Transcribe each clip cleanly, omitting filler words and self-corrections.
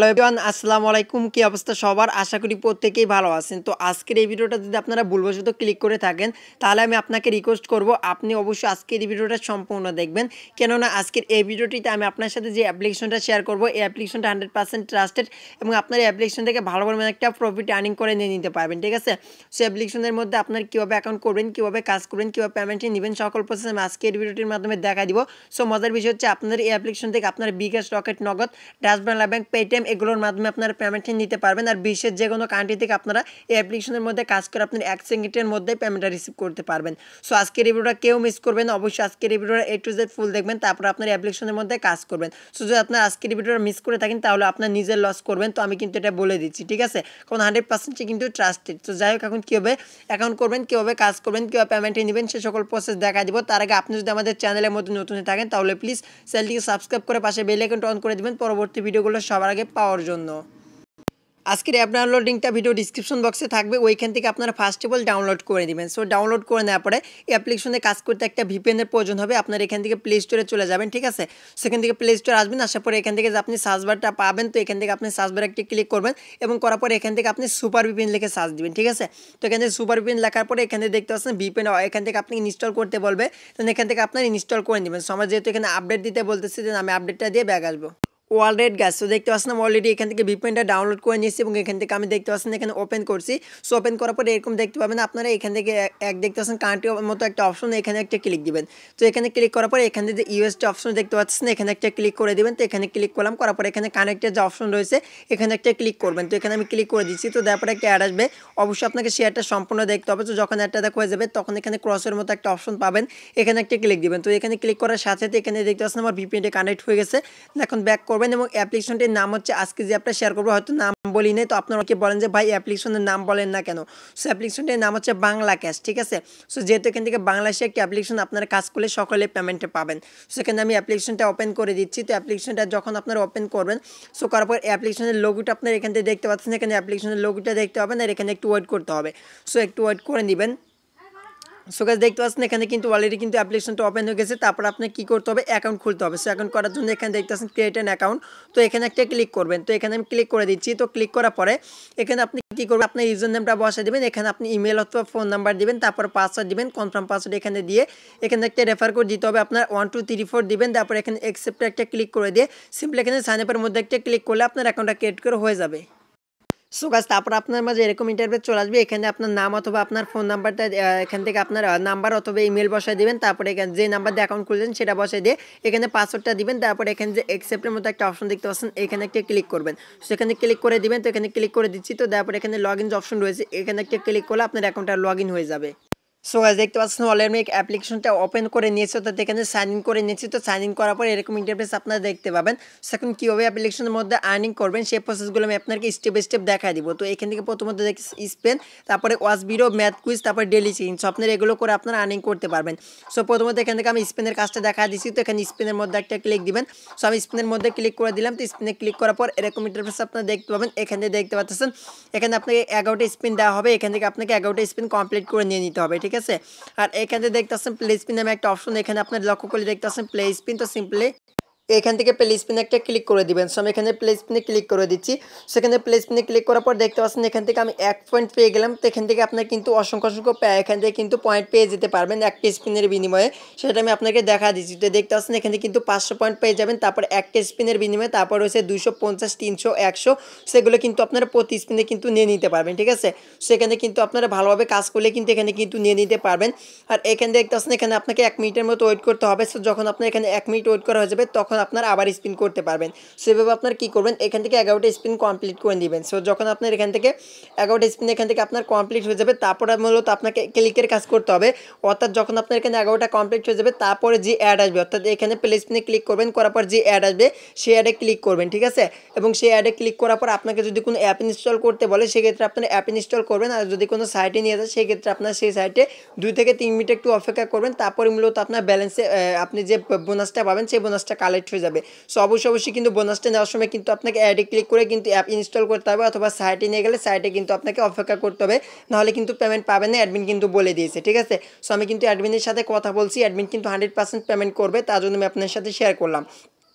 Hello everyone, আসসালামু আলাইকুম। কি অবস্থা সবার? আশা করি প্রত্যেকেই ভালো আছেন। তো আজকের এই ভিডিওটা যদি আপনারা ভুলবশত ক্লিক করে থাকেন, তাহলে আমি আপনাকে রিকোয়েস্ট করব আপনি অবশ্যই আজকের এই ভিডিওটা সম্পূর্ণ দেখবেন। কেননা আজকের এই ভিডিওটিতে আমি আপনার সাথে যে অ্যাপ্লিকেশনটা শেয়ার করব, এই অ্যাপ্লিকেশনটা 100% ট্রাস্টেড এবং আপনার এই অ্যাপ্লিকেশন থেকে ভালো পরিমাণে একটা প্রফিট আর্নিং করে নিয়ে নিতে পারবেন। ঠিক আছে? সো অ্যাপ্লিকেশনের মধ্যে আপনার কীভাবে অ্যাকাউন্ট করবেন, কীভাবে কাজ করবেন, কীভাবে পেমেন্টটি নেবেন, সকল প্রসেস আমি আজকের ভিডিওটির মাধ্যমে দেখা দিব। সো মজার বিষয় হচ্ছে আপনার এই অ্যাপ্লিকেশন থেকে আপনার বিকাশ, রকেট, নগদ, বাংলা ব্যাংক, পেটিএম এগুলোর মাধ্যমে আপনারা পেমেন্টটি নিতে পারবেন। আর বিশ্বের যে কোনো কান্ট্রি থেকে আপনারা এই অ্যাপ্লিকেশনের মধ্যে কাজ করে আপনার 1 সেকেন্ডের মধ্যে পেমেন্টটা রিসিভ করতে পারবেন। সো আজকের এই ভিডিওটা কেউ মিস করবেন না, অবশ্যই আজকের এই ভিডিওটা A to Z ফুল দেখবেন, তারপর আপনার অ্যাপ্লিকেশনের মধ্যে কাজ করবেন। সো যদি আপনার আজকের এই ভিডিওটা মিস করে থাকেন তাহলে আপনার নিজের লস করবেন। তো আমি কিন্তু এটা বলে দিচ্ছি, ঠিক আছে? কারণ 100% কিন্তু ট্রাস্টেড। তো যাই হোক, এখন কীভাবে অ্যাকাউন্ট করবেন, কীভাবে কাজ করবেন, কীভাবে পেমেন্টটি নেবেন সে সকল প্রসেস দেখা দিব। তার আগে আপনি যদি আমাদের চ্যানেলের মধ্যে নতুন থাকেন তাহলে প্লিজ চ্যানেলটিকে সাবস্ক্রাইব করে পাশে বেল আইকনটা অন করে দিবেন পরবর্তী ভিডিওগুলো সবার আগে পাওয়ার জন্য। আজকের অ্যাপ ডাউনলোড লিঙ্কটা ভিডিও ডিসক্রিপশন বক্সে থাকবে, ওইখান থেকে আপনারা ফার্স্ট অফ অল ডাউনলোড করে দিবেন। সো ডাউনলোড করে নেওয়ার পরে এই অ্যাপ্লিকেশনে কাজ করতে একটা ভিপিএনের প্রয়োজন হবে। আপনার এখান থেকে প্লে স্টোরে চলে যাবেন, ঠিক আছে? সেখান থেকে প্লে স্টোরে আসবেন, আসার পরে এখান থেকে যে আপনি সার্চ বারটা পাবেন, তো এখান থেকে আপনি সার্চ বারে একটি ক্লিক করবেন এবং করার পরে এখান থেকে আপনি সুপার ভিপিএন লিখে সার্চ দিবেন, ঠিক আছে? তো এখান থেকে সুপার ভিপিএন লেখার পরে এখানে দেখতে পাচ্ছেন ভিপিএন, এখান থেকে আপনি ইনস্টল করতে বলবে, তো এখান থেকে আপনার ইনস্টল করে নেবেন। সো আমার যেহেতু এখানে আপডেট দিতে বলতেছি, যে আমি আপডেটটা দিয়ে ব্যাক আসবো। ওয়ালরেড গ্যাস, তো দেখতে পাচ্ছেন অলরেডি এখান থেকে ভিপিএনটা ডাউনলোড করে নিয়েছি এবং এখান থেকে আমি দেখতে পাচ্ছেন এখানে ওপেন করছি। সো ওপেন করার পরে এরকম দেখতে পাবেন আপনারা, এখান থেকে এক দেখতে পাচ্ছেন কান্ট্রির মতো একটা অপশন, এখানে একটা ক্লিক দিবেন। তো এখানে ক্লিক করার পরে এখানে যে ইউএসটি অপশন দেখতে পাচ্ছেন, এখানে একটা ক্লিক করে দিবেন। তো এখানে ক্লিক করলাম, করার পরে এখানে কানেক্টের যে অপশন রয়েছে এখানে একটা ক্লিক করবেন। তো এখানে আমি ক্লিক করে দিচ্ছি। তো তারপরে একটা অ্যাড আসবে, অবশ্যই আপনাকে শেয়ারটা সম্পূর্ণ দেখতে হবে। তো যখন অ্যাডটা দেখা হয়ে যাবে তখন এখানে ক্রসের মতো একটা অপশন পাবেন, এখানে একটা ক্লিক দিবেন। তো এখানে ক্লিক করার সাথে সাথে এখানে দেখতে পাচ্ছেন আমার ভিপিএনটা কানেক্ট হয়ে গেছে। এখন ব্যাক করবেন এবং অ্যাপ্লিকেশন নাম হচ্ছে, আজকে যে অ্যাপটা শেয়ার করবো হয়তো নাম বলি নাই, তো আপনারা অনেকে বলেন যে ভাই অ্যাপ্লিকেশনের নাম বলেন না কেন। সো অ্যাপ্লিকেশনটির নাম হচ্ছে বাংলা ক্যাশ, ঠিক আছে? সো যেহেতু এখান থেকে বাংলাদেশে একটি অ্যাপ্লিকেশন, আপনারা কাজ করলে সকলে পেমেন্টে পাবেন। সেখানে আমি অ্যাপ্লিকেশনটা ওপেন করে দিচ্ছি। তো অ্যাপ্লিকেশনটা যখন আপনারা ওপেন করবেন, সো করার পর অ্যাপ্লিকেশনের লোগোটা আপনারা এখান থেকে দেখতে পাচ্ছেন, এখানে অ্যাপ্লিকেশনের লোগোটা দেখতে পাবেন আর এখানে একটু ওয়েট করতে হবে। সো একটু ওয়েট করে নেবেন। সো গাইস দেখতে পাচ্ছেন এখানে কিন্তু অলরেডি কিন্তু অ্যাপ্লিকেশনটা ওপেন হয়ে গেছে। তারপর আপনাকে কী করতে হবে, অ্যাকাউন্ট খুলতে হবে। সো অ্যাকাউন্ট করার জন্য এখানে দেখতে পাচ্ছেন ক্রিয়েট অ্যান অ্যাকাউন্ট, তো এখানে একটা ক্লিক করবেন। তো এখানে আমি ক্লিক করে দিচ্ছি। তো ক্লিক করার পরে এখানে আপনি কী করবেন, আপনার ইউজার নেমটা বসিয়ে দেবেন, এখানে আপনি ইমেল অথবা ফোন নাম্বার দিবেন, তারপর পাসওয়ার্ড দিবেন, কনফার্ম পাসওয়ার্ড এখানে দিয়ে এখানে একটা রেফার কোড দিতে হবে আপনার 1 2 3 4 দিবেন। তারপর এখানে অ্যাকসেপ্টে একটা ক্লিক করে দিয়ে সিম্পলি এখানে সাইন আপের মধ্যে একটা ক্লিক করলে আপনার অ্যাকাউন্টটা ক্রিয়েট করে হয়ে যাবে। সো গাইস তারপর আপনার মাঝে এরকম ইন্টারফেস চলে আসবে, এখানে আপনার নাম অথবা আপনার ফোন নাম্বারটা এখান থেকে আপনার নাম্বার অথবা ইমেল বসায় দিবেন। তারপরে এখানে যে নাম্বার দিয়ে অ্যাকাউন্ট খুলছেন সেটা বসায় দিয়ে এখানে পাসওয়ার্ডটা দিবেন। তারপরে এখানে যে অ্যাকসেপ্টের মতো একটা অপশন দেখতে পাচ্ছেন, এখানে একটা ক্লিক করবেন। সেখানে ক্লিক করে দিবেন। তো এখানে ক্লিক করে দিচ্ছি। তো তারপরে এখানে লগ ইন যে অপশন রয়েছে এখানে একটা ক্লিক করলে আপনার অ্যাকাউন্টটা লগ ইন হয়ে যাবে। সো গাইস দেখতে পাচ্ছেন অলরেডি আমি অ্যাপ্লিকেশনটা ওপেন করে নিয়েছি, তো এখানে সাইন ইন করে নিয়েছি। তো সাইন ইন করার পর এরকম ইন্টারফেস আপনারা দেখতে পাবেন। সো এখন কীভাবে অ্যাপ্লিকেশনের মধ্যে আর্নিং করবেন সেই প্রসেসগুলো আমি আপনাকে স্টেপ বাই স্টেপ দেখা দিব। তো এখান থেকে প্রথমত দেখছি স্পেন, তারপরে ওয়াচ বিরো, ম্যাথ কুইজ, তারপরে ডেলি চেঞ্জ। সো আপনারা এগুলো করে আপনারা আর্নিং করতে পারবেন। সো প্রথমত এখান থেকে আমি স্পেনের কাজটা দেখা দিচ্ছি। তো এখানে স্পেনের মধ্যে একটা ক্লিক দিবেন। সো আমি স্পেনের মধ্যে ক্লিক করে দিলাম। তো স্পেনে ক্লিক করার পর এরকম ইন্টারফেস আপনারা দেখতে পাবেন। এখানে দেখতে পাচ্ছেন এখানে আপনাকে 11টা স্পিন দেওয়া হবে, এখান থেকে আপনাকে 11টা স্পিন কমপ্লিট করে নিয়ে নিতে হবে, ঠিক আছে? আর এখানে দেখতে পাচ্ছেন প্লে স্পিন নামে একটা অপশন, এখানে আপনার লক্ষ্য করে দেখতে পাচ্ছেন প্লে স্পিন। তো সিম্পলি এখান থেকে প্লে স্পিনে একটা ক্লিক করে দিবেন। সো আমি এখানে প্লে স্পিনে ক্লিক করে দিচ্ছি। সেখানে প্লে স্পিনে ক্লিক করার পর দেখতে পাচ্ছেন এখান থেকে আমি 1 পয়েন্ট পেয়ে গেলাম। তো এখান থেকে আপনার কিন্তু অসংখ্য এখান থেকে কিন্তু পয়েন্ট পেয়ে যেতে পারবেন একটা স্পিনের বিনিময়ে, সেটা আমি আপনাকে দেখা দিচ্ছি। তো দেখতে পাচ্ছেন এখানে কিন্তু 500 পয়েন্ট পেয়ে যাবেন, তারপর একটা স্পিনের বিনিময়ে তারপর রয়েছে 250, 300, 100, সেগুলো কিন্তু আপনারা প্রতি স্পিনে কিন্তু নিয়ে নিতে পারবেন, ঠিক আছে? সেখানে কিন্তু আপনারা ভালোভাবে কাজ করলে কিন্তু এখানে কিন্তু নিয়ে নিতে পারবেন। আর এখানে দেখতে পাচ্ছেন এখানে আপনাকে 1 মিনিটের মতো ওয়েট করতে হবে। সো যখন আপনার এখানে 1 মিনিট ওয়েট করা হয়ে যাবে তখন আপনার আবার স্পিন করতে পারবেন। সেভাবে আপনার কী করবেন, এখান থেকে 11টা স্পিন কমপ্লিট করে নেবেন। সো যখন আপনার এখান থেকে 11টা স্পিন এখান থেকে আপনার কমপ্লিট হয়ে যাবে তারপরে মূলত আপনাকে ক্লিকের কাজ করতে হবে। অর্থাৎ যখন আপনার এখানে 11টা কমপ্লিট হয়ে যাবে তারপরে যে অ্যাড আসবে, অর্থাৎ এখানে প্লে স্পিনে ক্লিক করবেন, করার পর যে অ্যাড আসবে সেই অ্যাডে ক্লিক করবেন, ঠিক আছে? এবং সেই অ্যাডে ক্লিক করার পর আপনাকে যদি কোনো অ্যাপ ইনস্টল করতে বলে সেক্ষেত্রে আপনার অ্যাপ ইনস্টল করবেন। আর যদি কোনো সাইটে নিয়ে যায় সেক্ষেত্রে আপনার সেই সাইটে 2 থেকে 3 মিনিট একটু অপেক্ষা করবেন, তারপরে মূলত আপনার ব্যালেন্সে আপনি যে বোনাসটা পাবেন সেই বোনাসটা কালেক্ট হয়ে যাবে। সো অবশ্যই কিন্তু বোনাসটা নেওয়ার সময় কিন্তু আপনাকে অ্যাডে ক্লিক করে কিন্তু অ্যাপ ইনস্টল করতে হবে, অথবা সাইটে নিয়ে গেলে সাইটে কিন্তু আপনাকে অপেক্ষা করতে হবে, নাহলে কিন্তু পেমেন্ট পাবেন না, অ্যাডমিন কিন্তু বলে দিয়েছে, ঠিক আছে? সো আমি কিন্তু অ্যাডমিনের সাথে কথা বলছি, অ্যাডমিন কিন্তু 100% পেমেন্ট করবে, তার জন্য আমি আপনার সাথে শেয়ার করলাম।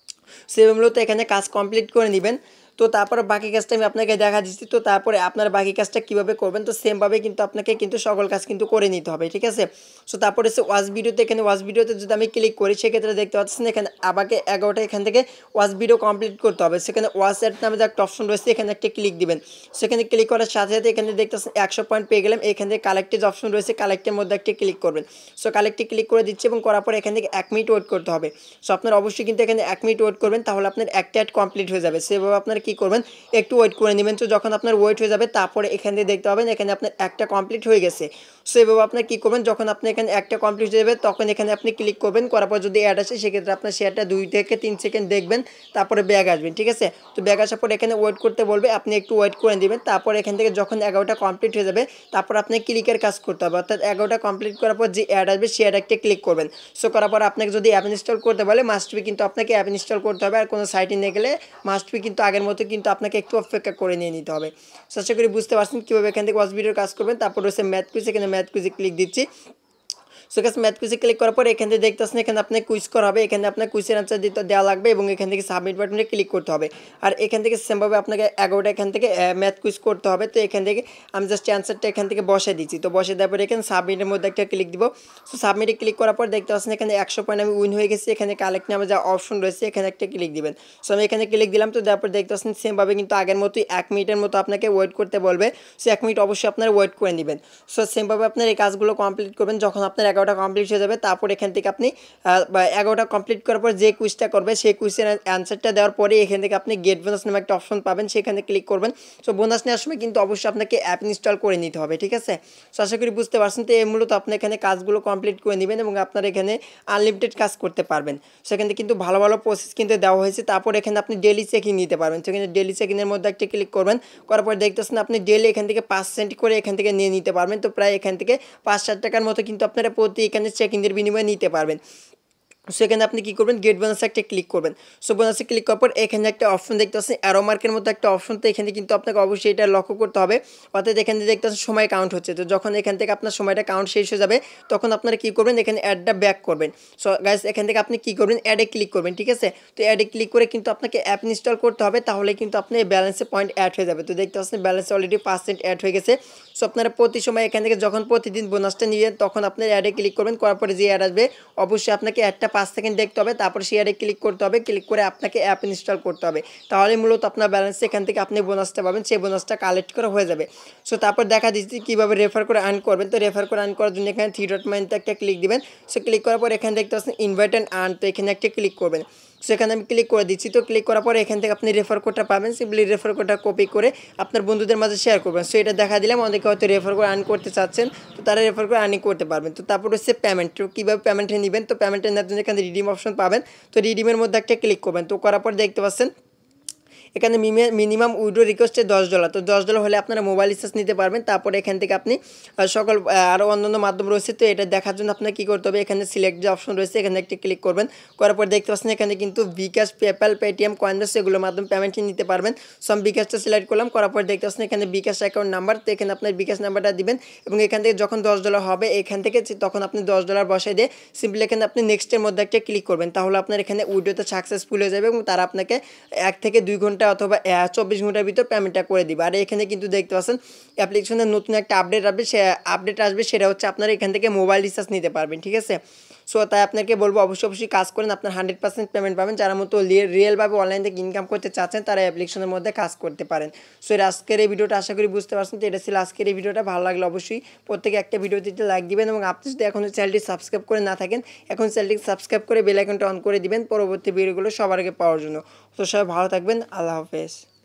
সেভাবে মূলত এখানে কাজ কমপ্লিট করে নেবেন। তো তারপরে বাকি কাজটা আমি আপনাকে দেখা দিচ্ছি। তো তারপরে আপনার বাকি কাজটা কীভাবে করবেন, তো সেমভাবে কিন্তু আপনাকে কিন্তু সকল কাজ কিন্তু করে নিতে হবে, ঠিক আছে। সো তারপরে হচ্ছে ওয়াচ ভিডিওতে, এখানে ওয়াচ ভিডিওতে যদি আমি ক্লিক করি সেক্ষেত্রে দেখতে পাচ্ছেন এখানে আমাকে 11টা এখান থেকে ওয়াচ ভিডিও কমপ্লিট করতে হবে। সেখানে ওয়াচ অ্যাড নামে যে একটা অপশন রয়েছে এখানে একটা ক্লিক দিবেন। সেখানে ক্লিক করার সাথে সাথে এখানে দেখতেছেন 100 পয়েন্ট পেয়ে গেলাম। এখান থেকে কালেক্টের অপশন রয়েছে, কালেক্টের মধ্যে একটা ক্লিক করবেন। সো কালেক্টে ক্লিক করে দিচ্ছি এবং করার পর এখান থেকে 1 মিনিট ওয়েট করতে হবে। সো আপনার অবশ্যই কিন্তু এখানে 1 মিনিট ওয়েট করবেন, তাহলে আপনার একটা অ্যাড কমপ্লিট হয়ে যাবে। সেভাবে আপনার কী করবেন, একটু ওয়েট করে নেবেন। তো যখন আপনার ওয়েট হয়ে যাবে তারপরে এখান থেকে দেখতে পাবেন এখানে আপনার একটা কমপ্লিট হয়ে গেছে। সো এভাবে আপনার কী করবেন, যখন আপনি এখানে একটা কমপ্লিট হয়ে যাবে তখন এখানে আপনি ক্লিক করবেন। করার পর যদি অ্যাড আসে সেক্ষেত্রে আপনার শেয়ারটা 2 থেকে 3 সেকেন্ড দেখবেন, তারপরে ব্যাগ আসবেন, ঠিক আছে। তো ব্যাগ আসার পর এখানে ওয়েট করতে বলবে, আপনি একটু ওয়েট করে দেবেন। তারপর এখান থেকে যখন 11টা কমপ্লিট হয়ে যাবে তারপর আপনি ক্লিকের কাজ করতে হবে, অর্থাৎ 11টা কমপ্লিট করার পর যে অ্যাড আসবে সেই অ্যাড একটা ক্লিক করবেন। সো করার পর আপনাকে যদি অ্যাপ ইনস্টল করতে বলে মাস্ট বি কিন্তু আপনাকে অ্যাপ ইনস্টল করতে হবে, আর কোনো সাইটে নিয়ে গেলে মাস্ট বি কিন্তু আগের মতো কিন্তু আপনাকে একটু অপেক্ষা করে নিয়ে নিতে হবে। সো আশা করি বুঝতে পারছেন কীভাবে এখান থেকে ওয়াচ ভিডিওর কাজ করবেন। তারপর রয়েছে ম্যাথ কুইজ, এখানে ম্যাথ কুইজে ক্লিক দিচ্ছি। সো গাইস ম্যাথ কুইজে ক্লিক করার পর এখান থেকে দেখতেছেন এখানে আপনি কুইজ করা হবে, এখানে আপনার কুইজের অ্যান্সার দিতে দেওয়া লাগবে এবং এখান থেকে সাবমিট বাটনে ক্লিক করতে হবে। আর এখান থেকে সেমভাবে আপনাকে 11টা এখান থেকে ম্যাথ কুইজ করতে হবে। তো এখান থেকে আমি জাস্ট অ্যান্সারটা এখান থেকে বসে দিচ্ছি। তো বসে দেওয়ার পর এখানে সাবমিটের মধ্যে একটা ক্লিক দিব। সো সাবমিটে ক্লিক করার পর দেখতে পাচ্ছেন এখানে 100 পয়েন্ট আমি উইন হয়ে গেছি। এখানে কালেক্ট নামে যা অপশন রয়েছে এখানে একটা ক্লিক দিবেন। সো আমি এখানে ক্লিক দিলাম। তো দেওয়ার পর দেখতে পাচ্ছেন সেমভাবে কিন্তু আগের মতোই 1 মিনিটের মতো আপনাকে ওয়েট করতে বলবে। সো 1 মিনিট অবশ্যই আপনারা ওয়েট করে নেবেন। সো সেমভাবে আপনার এই কাজগুলো কমপ্লিট করবেন। যখন আপনার 11টা কমপ্লিট হয়ে যাবে তারপর এখান থেকে আপনি 11টা কমপ্লিট করার পর যে কুইজটা করবে সেই কুইজের অ্যান্সারটা দেওয়ার পরে এখান থেকে আপনি গেট বোনাস নামে একটা অপশন পাবেন, সেখানে ক্লিক করবেন। সো বোনাস নেওয়ার সময় কিন্তু অবশ্যই আপনাকে অ্যাপ ইনস্টল করে নিতে হবে, ঠিক আছে। সো আশা করি বুঝতে পারছেন। তো এই মূলত আপনি এখানে কাজগুলো কমপ্লিট করে নেবেন এবং আপনার এখানে আনলিমিটেড কাজ করতে পারবেন। সেখানে কিন্তু ভালো ভালো প্রসেস কিন্তু দেওয়া হয়েছে। তারপর এখানে আপনি ডেলি চেকিং নিতে পারবেন। সেখানে ডেলি চেকিংয়ের মধ্যে একটা ক্লিক করবেন। করার পর দেখতেছেন আপনি ডেলি এখান থেকে 5 সেন্ট করে এখান থেকে নিয়ে নিতে পারবেন। তো প্রায় এখান থেকে 5-7 টাকার মতো কিন্তু আপনারা প্রতি এখানে চেকিংয়ের বিনিময়ে নিতে পারবেন। সেখানে আপনি কী করবেন, গেট বোনাসে একটা ক্লিক করবেন। সো বোনাসে ক্লিক করার পর এখানে একটা অপশন দেখতে পাচ্ছেন অ্যারো মার্কের মতো একটা অপশন। তো এখানে কিন্তু আপনাকে অবশ্যই এটা লক্ষ্য করতে হবে, অর্থাৎ এখানে দেখতে পাচ্ছেন সময় কাউন্ট হচ্ছে। তো যখন এখান থেকে আপনার সময়টা কাউন্ট শেষ হয়ে যাবে তখন আপনারা কী করবেন, এখানে অ্যাডটা ব্যাক করবেন। সো গাইস এখান থেকে আপনি কী করবেন, অ্যাডে ক্লিক করবেন, ঠিক আছে। তো অ্যাডে ক্লিক করে কিন্তু আপনাকে অ্যাপ ইনস্টল করতে হবে, তাহলে কিন্তু আপনার ব্যালেন্সে পয়েন্ট অ্যাড হয়ে যাবে। তো দেখতে পাচ্ছেন ব্যালেন্সে অলরেডি 5 সেন্ট অ্যাড হয়ে গেছে। সো আপনারা প্রতি সময় এখান থেকে যখন প্রতিদিন বোনাসটা নিয়ে তখন আপনার অ্যাডে ক্লিক করবেন। করার পরে যে অ্যাড আসবে অবশ্যই আপনাকে অ্যাডটা 5 সেকেন্ড দেখতে হবে, তারপর শেয়ারে ক্লিক করতে হবে। ক্লিক করে আপনাকে অ্যাপ ইনস্টল করতে হবে, তাহলে মূলত আপনার ব্যালেন্স এখান থেকে আপনি বোনাসটা পাবেন, সেই বোনাসটা কালেক্ট করা হয়ে যাবে। সো তারপর দেখা দিচ্ছি কীভাবে রেফার করে আর্ন করবেন। তো রেফার করে আর্ন করার জন্য এখানে 3 ডট মাইনতে একটা ক্লিক দিবেন। সো ক্লিক করার পর এখানে দেখতে পাচ্ছেন ইনভাইট অ্যান্ড আর্ন, তো এখানে একটা ক্লিক করবেন। সেখানে আমি ক্লিক করে দিচ্ছি। তো ক্লিক করার পরে এখান থেকে আপনি রেফার কোডটা পাবেন, সিম্পলি রেফার কোডটা কপি করে আপনার বন্ধুদের মাঝে শেয়ার করবেন। সো এটা দেখা দিলাম, অনেকে হয়তো রেফার করে আর্ন করতে চাচ্ছেন, তো তারা রেফার করে আর্নিং করতে পারবেন। তো তারপর হচ্ছে পেমেন্ট, তো কীভাবে পেমেন্টে নেবেন, তো পেমেন্টের নেওয়ার জন্য এখানে রিডিম অপশন পাবেন। তো রিডিমের মধ্যে একটা ক্লিক করবেন। তো করার পর দেখতে পাচ্ছেন এখানে মিনিমাম উইড্রো রিকোয়েস্টে $10। তো $10 হলে আপনারা মোবাইল রিচার্জ নিতে পারবেন। তারপরে এখান থেকে আপনি সকল আরও অন্যান্য মাধ্যম রয়েছে, তো এটা দেখার জন্য আপনার কী করতে হবে, এখানে সিলেক্ট যে অপশন রয়েছে এখানে একটা ক্লিক করবেন। করার পর দেখতে পাচ্ছেন এখানে কিন্তু বিকাশ, পেপ্যাল, পেটিএম, কয়েনবাস এগুলোর মাধ্যমে পেমেন্টটি নিতে পারবেন। সো আমি বিকাশটা সিলেক্ট করলাম। করার পর দেখতে পাচ্ছেন এখানে বিকাশ অ্যাকাউন্ট নাম্বার, তো এখানে আপনার বিকাশ নাম্বারটা দিবেন এবং এখান থেকে যখন $10 হবে এখান থেকে তখন আপনি $10 বসাই দিয়ে সিম্পলি এখানে আপনি নেক্সটের মধ্যে একটা ক্লিক করবেন, তাহলে আপনার এখানে উইড্রোটা সাকসেসফুল হয়ে যাবে এবং তারা আপনাকে 1 থেকে 2 ঘন্টা অথবা 24 ঘন্টার ভিতর পেমেন্টটা করে দিবে। আর এখানে কিন্তু দেখতে পাচ্ছেন অ্যাপ্লিকেশনের নতুন একটা আপডেট আসবে, সেটা হচ্ছে আপনারা এখান থেকে মোবাইল রিচার্জ নিতে পারবেন, ঠিক আছে। সো তাই আপনাকে বলবো অবশ্যই কাজ করেন, আপনার 100% পেমেন্ট পাবেন। যারা মতো রিয়েলভাবে অনলাইন থেকে ইনকাম করতে চাচ্ছেন তারা অ্যাপ্লিকেশনের মধ্যে কাজ করতে পারেন। সো আজকের এই ভিডিওটা আশা করি বুঝতে পারছেন। তো এটা ছিল আজকের এই ভিডিওটা। ভালো লাগলে অবশ্যই প্রত্যেকে একটা ভিডিও দিতে লাইক দিবেন এবং আপনি যদি এখনও চ্যানেলটি সাবস্ক্রাইব করে না থাকেন এখন চ্যানেলটি সাবস্ক্রাইব করে বেল আইকনটা অন করে দিবেন পরবর্তী ভিডিওগুলো সবার আগে পাওয়ার জন্য। তো সবাই ভালো থাকবেন, আল্লাহ হাফেজ।